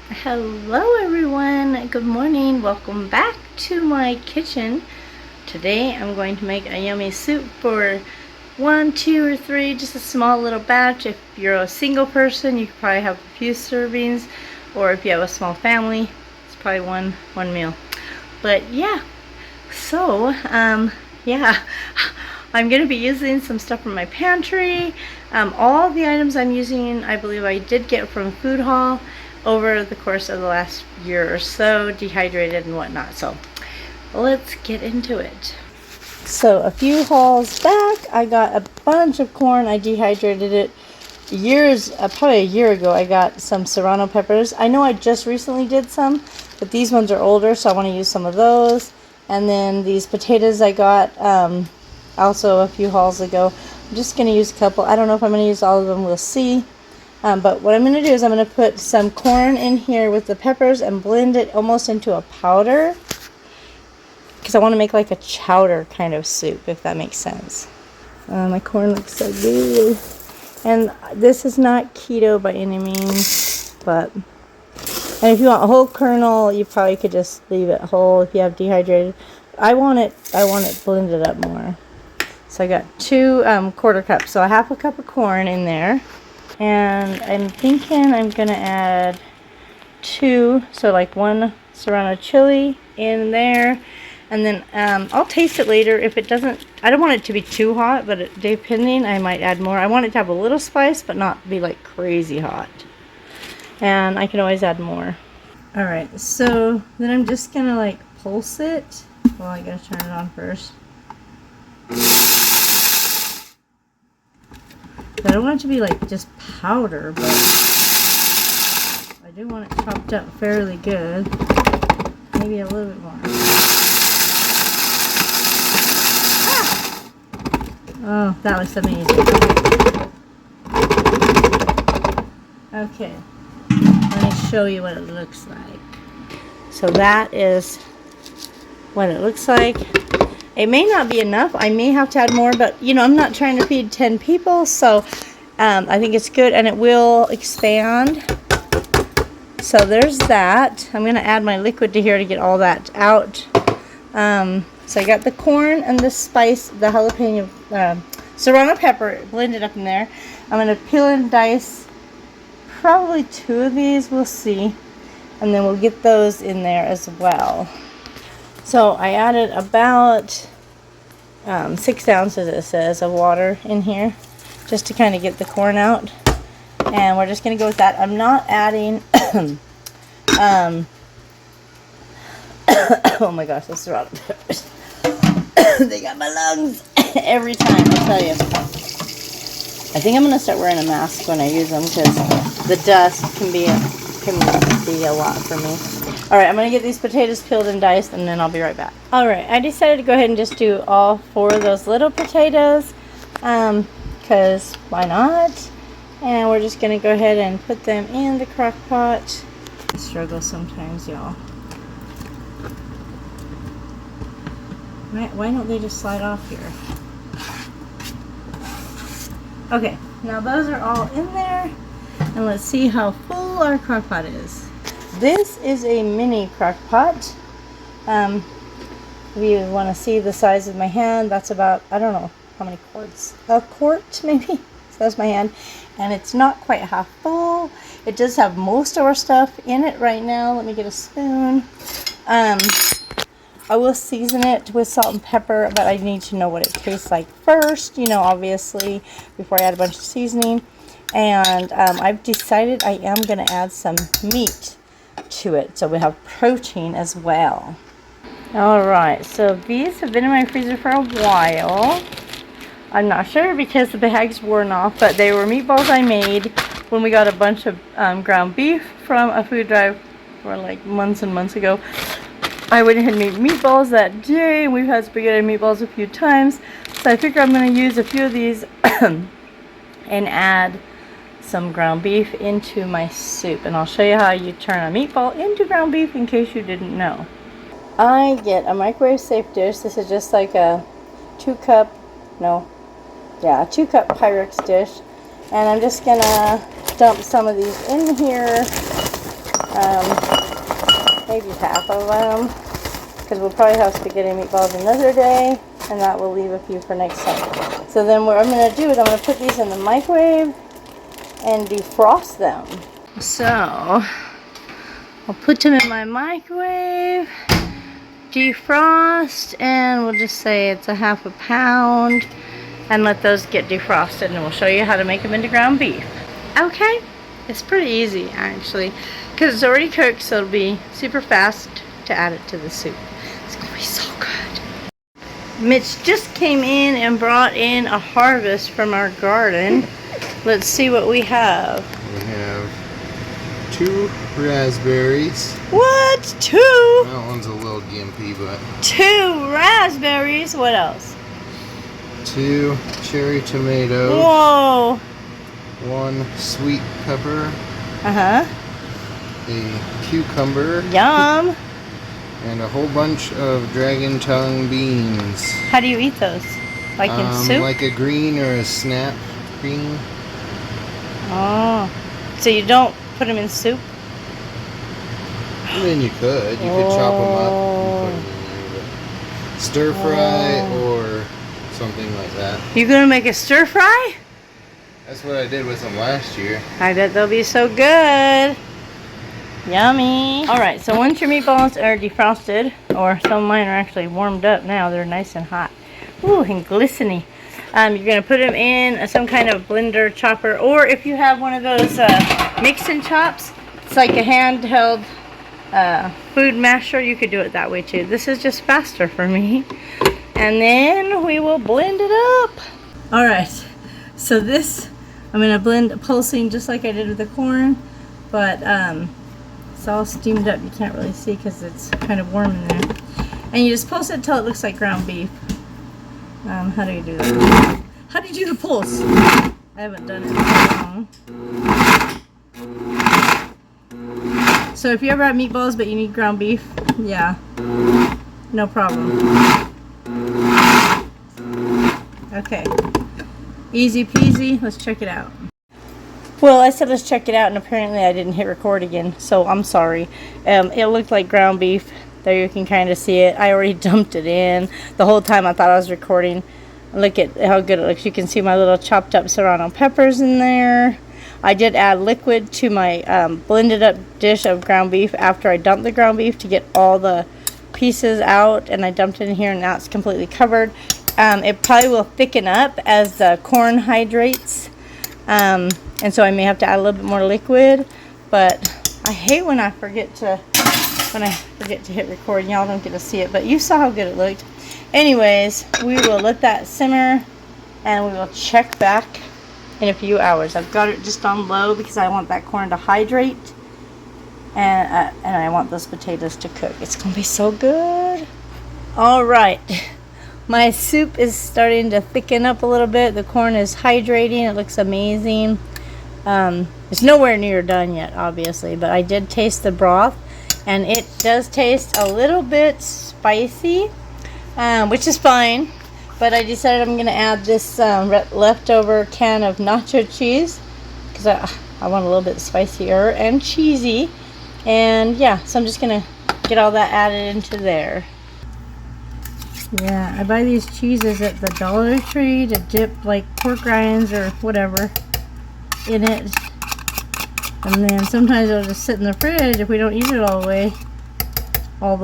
Hello everyone, good morning, welcome back to my kitchen. Today I'm going to make a yummy soup for 1, 2, or 3, just a small little batch. If you're a single person, you could probably have a few servings, or if you have a small family, it's probably one meal. But yeah, so yeah, I'm going to be using some stuff from my pantry. All the items I'm using, I believe I did get from food haul over the course of the last year or so, dehydrated and whatnot. So let's get into it. So a few hauls back, I got a bunch of corn. I dehydrated it probably a year ago. I got some serrano peppers. I know I just recently did some, but these ones are older, so I want to use some of those. And then these potatoes I got also a few hauls ago. I'm just going to use a couple. I don't know if I'm going to use all of them. We'll see. But what I'm going to do is I'm going to put some corn in here with the peppers and blend it almost into a powder, because I want to make like a chowder kind of soup, if that makes sense. My corn looks so good. And this is not keto by any means, but and if you want a whole kernel, you probably could just leave it whole if you have dehydrated. I want it blended up more. So I got 2 1/4 cups, so a half a cup of corn in there. And I'm thinking I'm going to add 2, so like 1 serrano chili in there. And then I'll taste it later. If it doesn't, I don't want it to be too hot, but depending, I might add more. I want it to have a little spice, but not be like crazy hot. And I can always add more. Alright, so then I'm just going to like pulse it. Well, I gotta turn it on first. I don't want it to be like just powder, but I do want it chopped up fairly good. Maybe a little bit more. Ah! Oh, that looks amazing. Okay, let me show you what it looks like. So that is what it looks like. It may not be enough. I may have to add more, but you know, I'm not trying to feed 10 people, so I think it's good, and it will expand. So there's that. I'm going to add my liquid to here to get all that out. So I got the corn and the spice, the jalapeno, serrano pepper blended up in there. I'm going to peel and dice probably 2 of these. We'll see. And then we'll get those in there as well. So I added about 6 ounces, it says, of water in here, just to kind of get the corn out. And we're just going to go with that. I'm not adding, oh my gosh, those serrano peppers. They got my lungs every time, I tell you. I think I'm going to start wearing a mask when I use them, because the dust can be a lot for me. Alright, I'm going to get these potatoes peeled and diced, and then I'll be right back. Alright, I decided to go ahead and just do all 4 of those little potatoes, because why not? And we're just going to go ahead and put them in the crock pot. I struggle sometimes, y'all. Why don't they just slide off here? Okay, now those are all in there, and let's see how full our crock pot is. This is a mini crock pot. If you want to see the size of my hand, that's about, I don't know how many quarts, a quart maybe? So that's my hand, and it's not quite half full. It does have most of our stuff in it right now. Let me get a spoon. I will season it with salt and pepper, but I need to know what it tastes like first, you know, obviously, before I add a bunch of seasoning. And I've decided I am going to add some meat to it, so we have protein as well. Alright, so these have been in my freezer for a while. I'm not sure because the bag's worn off, but they were meatballs I made when we got a bunch of ground beef from a food drive for like months and months ago. I went ahead and made meatballs that day, and we've had spaghetti and meatballs a few times, so I figure I'm going to use a few of these and add some ground beef into my soup, and I'll show you how you turn a meatball into ground beef in case you didn't know. I get a microwave safe dish. This is just like a 2-cup Pyrex dish, and I'm just gonna dump some of these in here. maybe half of them, because we'll probably have spaghetti meatballs another day, and that will leave a few for next time. So then what I'm going to do is I'm going to put these in the microwave and defrost them. So I'll put them in my microwave, defrost, and we'll just say it's a half a pound, and let those get defrosted, and we'll show you how to make them into ground beef. Okay, it's pretty easy actually, because it's already cooked, so it'll be super fast to add it to the soup. It's gonna be so good. Mitch just came in and brought in a harvest from our garden. Let's see what we have. We have 2 raspberries. What? 2? That one's a little gimpy, but 2 raspberries. What else? 2 cherry tomatoes. Whoa. 1 sweet pepper. Uh-huh. A cucumber. Yum. And a whole bunch of dragon tongue beans. How do you eat those? Like in soup? Like a green or a snap green. Oh. So you don't put them in soup? I mean, you could. You could chop them up and put them in there. But stir fry or something like that. You gonna make a stir fry? That's what I did with them last year. I bet they'll be so good. Yummy. Alright, so once your meatballs are defrosted, or some of mine are actually warmed up now, they're nice and hot. Ooh, and glistening. You're going to put them in some kind of blender, chopper, or if you have one of those mix and chops, it's like a handheld food masher, you could do it that way too. This is just faster for me. And then we will blend it up. Alright, so this, I'm going to blend pulsing just like I did with the corn, but it's all steamed up. You can't really see because it's kind of warm in there. And you just pulse it until it looks like ground beef. How do you do that? How do you do the pulse? I haven't done it in so long. So if you ever have meatballs but you need ground beef, yeah, no problem. Okay, easy peasy. Let's check it out. Well, I said let's check it out, and apparently I didn't hit record again, so I'm sorry. It looked like ground beef. There you can kind of see it. I already dumped it in. The whole time I thought I was recording. Look at how good it looks. You can see my little chopped up serrano peppers in there. I did add liquid to my blended up dish of ground beef after I dumped the ground beef to get all the pieces out, and I dumped it in here, and now it's completely covered. It probably will thicken up as the corn hydrates. And so I may have to add a little bit more liquid, but I hate when I forget to hit record and y'all don't get to see it, but you saw how good it looked. Anyways, we will let that simmer and we will check back in a few hours. I've got it just on low because I want that corn to hydrate, and I want those potatoes to cook. It's gonna be so good. All right, my soup is starting to thicken up a little bit. The corn is hydrating. It looks amazing. It's nowhere near done yet, obviously, but I did taste the broth, and it does taste a little bit spicy, which is fine. But I decided I'm going to add this leftover can of nacho cheese because I want a little bit spicier and cheesy. And yeah, so I'm just going to get all that added into there. Yeah, I buy these cheeses at the Dollar Tree to dip like pork rinds or whatever in it. And then sometimes it'll just sit in the fridge if we don't eat it all the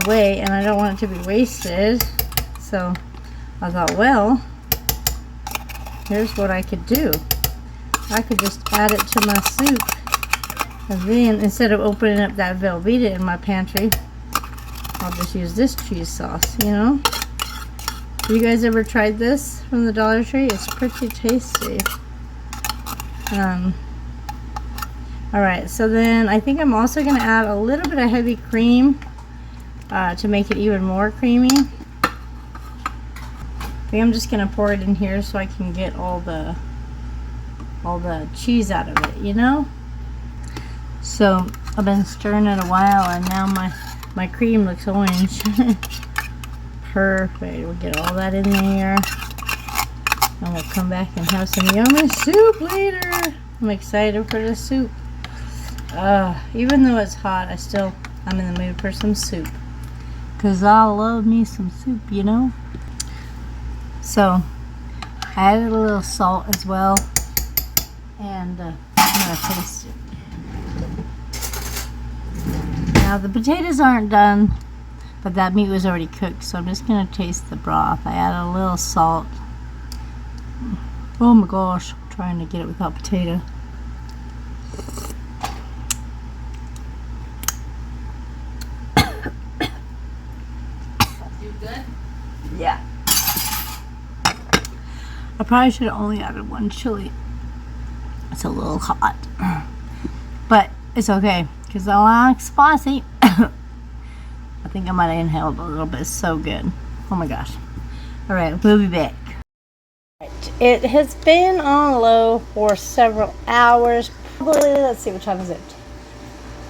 way, and I don't want it to be wasted. So I thought, well, here's what I could do. I could just add it to my soup, and then instead of opening up that Velveeta in my pantry, I'll just use this cheese sauce, you know. Have you guys ever tried this from the Dollar Tree? It's pretty tasty. Alright, so then I think I'm also going to add a little bit of heavy cream to make it even more creamy. I think I'm just going to pour it in here so I can get all the cheese out of it, you know? So I've been stirring it a while, and now my cream looks orange. Perfect. We'll get all that in there, and we'll come back and have some yummy soup later. I'm excited for the soup. Even though it's hot, I still I'm in the mood for some soup. Because I love me some soup, you know? So, I added a little salt as well. And I'm going to taste it. Now, the potatoes aren't done, but that meat was already cooked. So, I'm just going to taste the broth. I added a little salt. Oh my gosh, I'm trying to get it without potato. Good? Yeah. I probably should have only added one chili. It's a little hot. But it's okay, because I like spicy. I think I might have inhaled a little bit. It's so good. Oh my gosh. Alright, we'll be back. It has been on low for several hours. Probably, let's see, what time is it?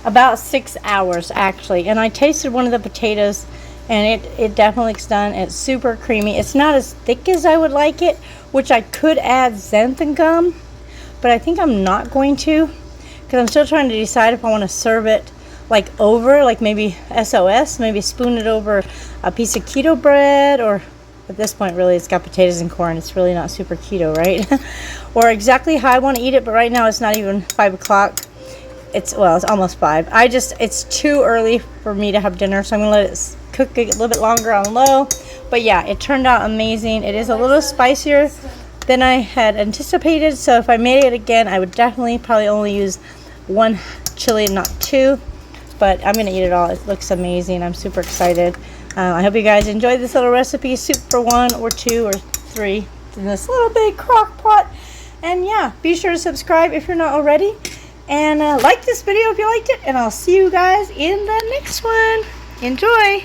About 6 hours, actually. And I tasted one of the potatoes, and it definitely looks done. It's super creamy. It's not as thick as I would like it, which I could add xanthan gum, but I think I'm not going to, because I'm still trying to decide if I want to serve it like over, like maybe SOS, maybe spoon it over a piece of keto bread, or at this point really it's got potatoes and corn. It's really not super keto, right? Or exactly how I want to eat it, but right now it's not even 5 o'clock. It's almost 5. It's too early for me to have dinner, so I'm gonna let it cook a little bit longer on low. But yeah, it turned out amazing. It is a little spicier than I had anticipated, so if I made it again, I would definitely probably only use 1 chili and not 2. But I'm gonna eat it all. It looks amazing. I'm super excited. I hope you guys enjoyed this little recipe, soup for 1 or 2 or 3 in this little big crock pot. And yeah, be sure to subscribe if you're not already. And like this video if you liked it, and I'll see you guys in the next one. Enjoy!